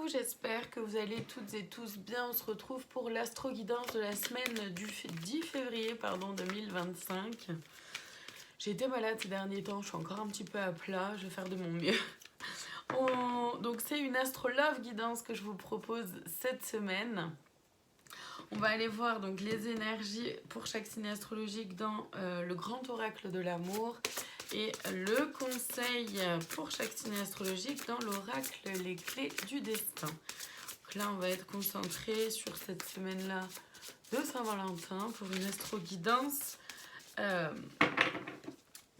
vous? J'espère que vous allez toutes et tous bien. On se retrouve pour l'astro-guidance de la semaine du 10 février 2025. J'ai été malade ces derniers temps, je suis encore un petit peu à plat, je vais faire de mon mieux. Donc c'est une astro-love guidance que je vous propose cette semaine. On va aller voir donc les énergies pour chaque signe astrologique dans le grand oracle de l'amour et le conseil pour chaque signe astrologique dans l'oracle les clés du destin. Donc là on va être concentré sur cette semaine-là de Saint-Valentin pour une astro-guidance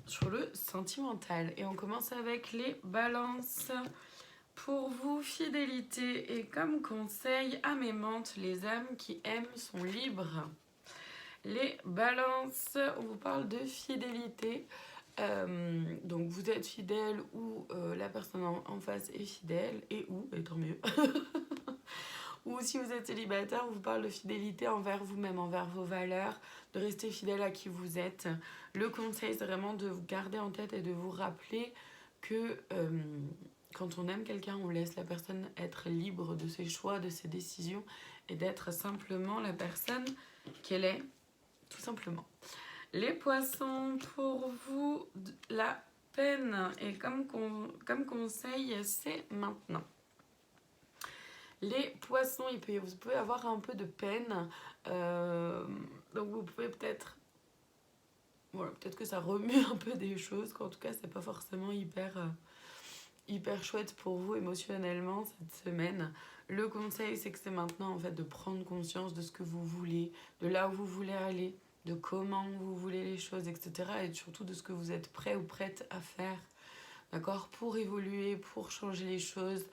sur le sentimental. Et on commence avec les balances. Pour vous, fidélité et comme conseil à mes mentes, les âmes qui aiment sont libres. Les balances, on vous parle de fidélité. Donc vous êtes fidèle ou la personne en face est fidèle et tant mieux. Ou si vous êtes célibataire, on vous parle de fidélité envers vous-même, envers vos valeurs, de rester fidèle à qui vous êtes. Le conseil, c'est vraiment de vous garder en tête et de vous rappeler que quand on aime quelqu'un, on laisse la personne être libre de ses choix, de ses décisions et d'être simplement la personne qu'elle est, tout simplement. Les poissons, pour vous, la peine et comme conseil, c'est maintenant. Les poissons, vous pouvez avoir un peu de peine, donc vous pouvez peut-être que ça remue un peu des choses, qu'en tout cas c'est pas forcément hyper chouette pour vous émotionnellement cette semaine. Le conseil, c'est que c'est maintenant en fait de prendre conscience de ce que vous voulez, de là où vous voulez aller, de comment vous voulez les choses, etc. Et surtout de ce que vous êtes prêt ou prête à faire, d'accord, pour évoluer, pour changer les choses,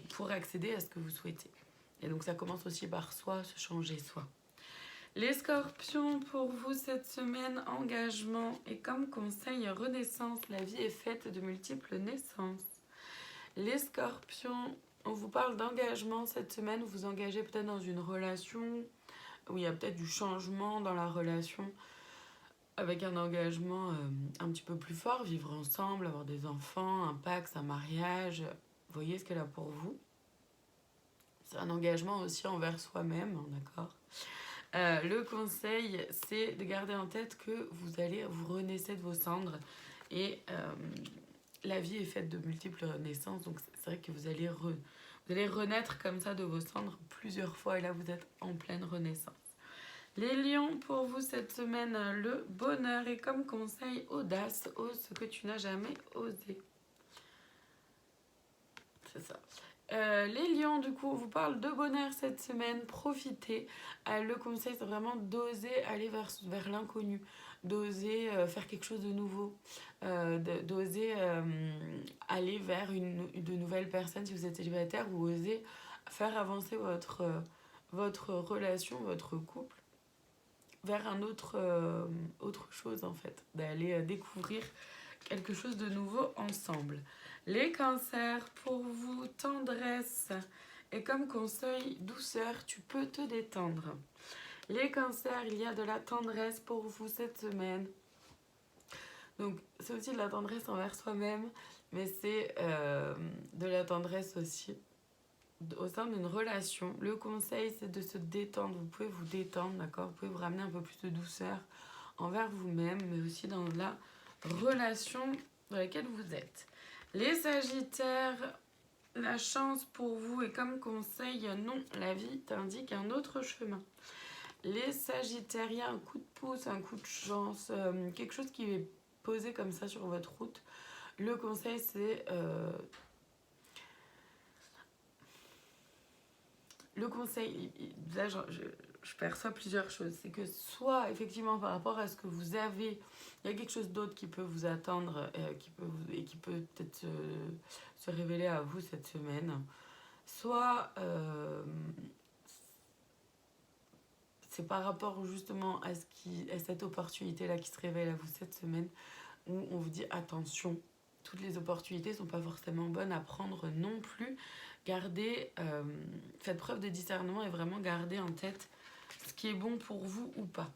pour accéder à ce que vous souhaitez. Et donc ça commence aussi par soi, se changer soi. Les scorpions, pour vous cette semaine, engagement et comme conseil, renaissance. La vie est faite de multiples naissances. Les scorpions, on vous parle d'engagement cette semaine. Vous vous engagez peut-être dans une relation où il y a peut-être du changement dans la relation avec un engagement un petit peu plus fort, vivre ensemble, avoir des enfants, un pax, un mariage. Vous voyez ce qu'elle a pour vous. C'est un engagement aussi envers soi-même, d'accord ? Le conseil, c'est de garder en tête que vous renaissez de vos cendres et la vie est faite de multiples naissances, donc c'est vrai que vous allez renaître comme ça de vos cendres plusieurs fois et là vous êtes en pleine renaissance. Les lions, pour vous cette semaine, le bonheur et comme conseil, audace, ose ce que tu n'as jamais osé. C'est ça. Les lions, du coup, on vous parle de bonheur cette semaine, profitez. Le conseil, c'est vraiment d'oser aller vers l'inconnu, d'oser faire quelque chose de nouveau, d'oser aller vers de nouvelles personnes si vous êtes célibataire ou oser faire avancer votre relation, votre couple vers autre chose en fait, d'aller découvrir quelque chose de nouveau ensemble. Les cancers, pour vous, tendresse et comme conseil, douceur, tu peux te détendre. Les cancers, il y a de la tendresse pour vous cette semaine. Donc c'est aussi de la tendresse envers soi-même, mais c'est de la tendresse aussi au sein d'une relation. Le conseil, c'est de se détendre. Vous pouvez vous détendre, d'accord ? Vous pouvez vous ramener un peu plus de douceur envers vous-même, mais aussi dans la relation dans laquelle vous êtes. Les sagittaires, la chance pour vous est comme conseil, non, la vie t'indique un autre chemin. Les sagittaires, il y a un coup de pouce, un coup de chance, quelque chose qui est posé comme ça sur votre route. Le conseil, c'est... le conseil, là je perçois plusieurs choses. C'est que soit effectivement par rapport à ce que vous avez, il y a quelque chose d'autre qui peut vous attendre qui peut peut-être se révéler à vous cette semaine. Soit c'est par rapport justement à cette opportunité-là qui se révèle à vous cette semaine, où on vous dit attention, toutes les opportunités ne sont pas forcément bonnes à prendre non plus. Faites preuve de discernement et vraiment gardez en tête ce qui est bon pour vous ou pas.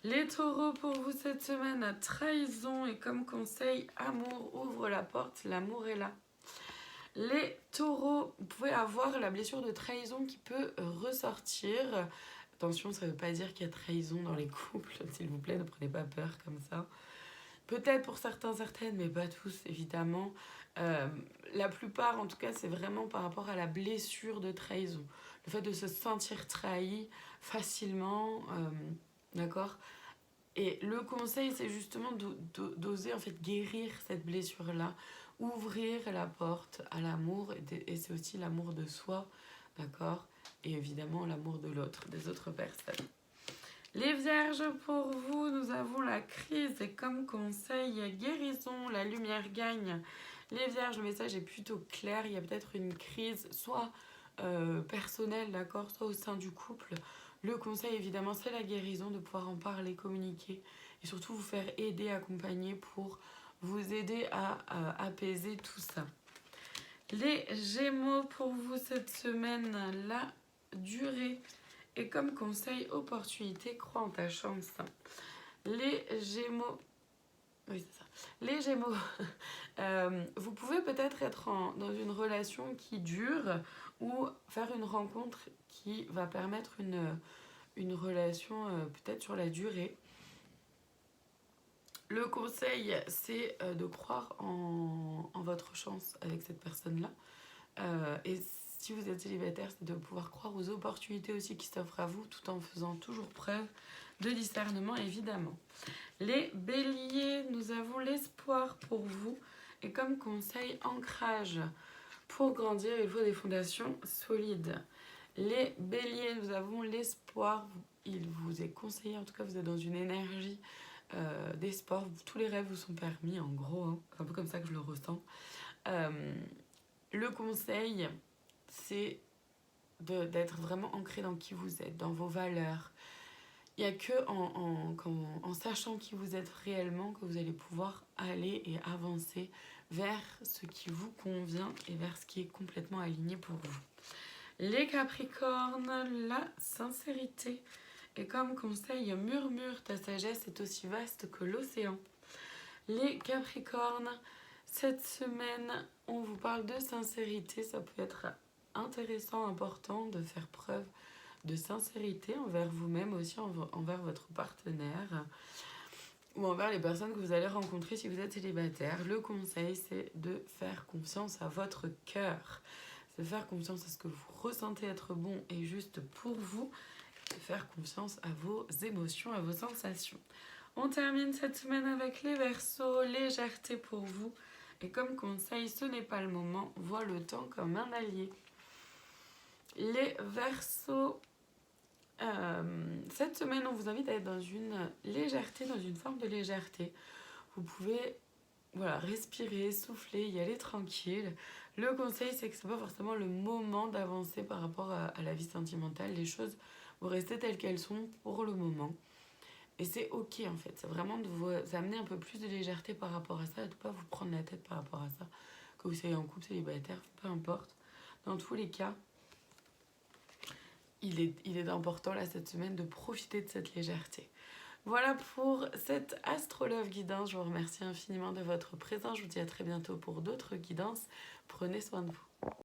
Les taureaux, pour vous cette semaine, trahison et comme conseil, amour, ouvre la porte, l'amour est là. Les Taureau, vous pouvez avoir la blessure de trahison qui peut ressortir. Attention, ça ne veut pas dire qu'il y a trahison dans les couples, s'il vous plaît, ne prenez pas peur comme ça. Peut-être pour certains, certaines, mais pas tous, évidemment. La plupart, en tout cas, c'est vraiment par rapport à la blessure de trahison. Le fait de se sentir trahi facilement, d'accord. Et le conseil, c'est justement d'oser en fait guérir cette blessure-là, ouvrir la porte à l'amour, et c'est aussi l'amour de soi, d'accord. Et évidemment l'amour de l'autre, des autres personnes. Les vierges, pour vous, nous avons la crise et comme conseil, guérison, la lumière gagne. Les vierges, le message est plutôt clair, il y a peut-être une crise, soit personnelle, d'accord, soit au sein du couple. Le conseil, évidemment, c'est la guérison, de pouvoir en parler, communiquer et surtout vous faire aider, accompagner pour vous aider à apaiser tout ça. Les Gémeaux, pour vous cette semaine, la durée. Et comme conseil, opportunité, crois en ta chance. Les Gémeaux, oui c'est ça. Les Gémeaux, vous pouvez peut-être être dans une relation qui dure ou faire une rencontre qui va permettre une relation peut-être sur la durée. Le conseil, c'est de croire en votre chance avec cette personne-là. Et si vous êtes célibataire, c'est de pouvoir croire aux opportunités aussi qui s'offrent à vous, tout en faisant toujours preuve de discernement, évidemment. Les béliers, nous avons l'espoir pour vous. Et comme conseil, ancrage. Pour grandir, il faut des fondations solides. Les béliers, nous avons l'espoir. Il vous est conseillé, en tout cas, vous êtes dans une énergie d'espoir. Tous les rêves vous sont permis, en gros. Hein. C'est un peu comme ça que je le ressens. Le conseil, c'est d'être vraiment ancré dans qui vous êtes, dans vos valeurs. Il n'y a que en sachant qui vous êtes réellement que vous allez pouvoir aller et avancer vers ce qui vous convient et vers ce qui est complètement aligné pour vous. Les Capricornes, la sincérité. Et comme conseil, murmure, ta sagesse est aussi vaste que l'océan. Les Capricornes, cette semaine, on vous parle de sincérité. Ça peut être intéressant, important de faire preuve de sincérité envers vous-même, aussi envers votre partenaire ou envers les personnes que vous allez rencontrer si vous êtes célibataire. Le conseil, c'est de faire confiance à votre cœur. C'est de faire confiance à ce que vous ressentez être bon et juste pour vous. Et faire confiance à vos émotions, à vos sensations. On termine cette semaine avec les Verseaux, légèreté pour vous. Et comme conseil, ce n'est pas le moment, vois le temps comme un allié. Les Verseaux, cette semaine, on vous invite à être dans une légèreté, dans une forme de légèreté. Vous pouvez respirer, souffler, y aller tranquille. Le conseil, c'est que ce n'est pas forcément le moment d'avancer par rapport à la vie sentimentale. Les choses vont rester telles qu'elles sont pour le moment. Et c'est ok en fait, c'est vraiment de vous amener un peu plus de légèreté par rapport à ça et de ne pas vous prendre la tête par rapport à ça. Que vous soyez en couple, célibataire, peu importe. Dans tous les cas, il est important là cette semaine de profiter de cette légèreté. Voilà pour cette Astrolove guidance. Je vous remercie infiniment de votre présence. Je vous dis à très bientôt pour d'autres guidances. Prenez soin de vous.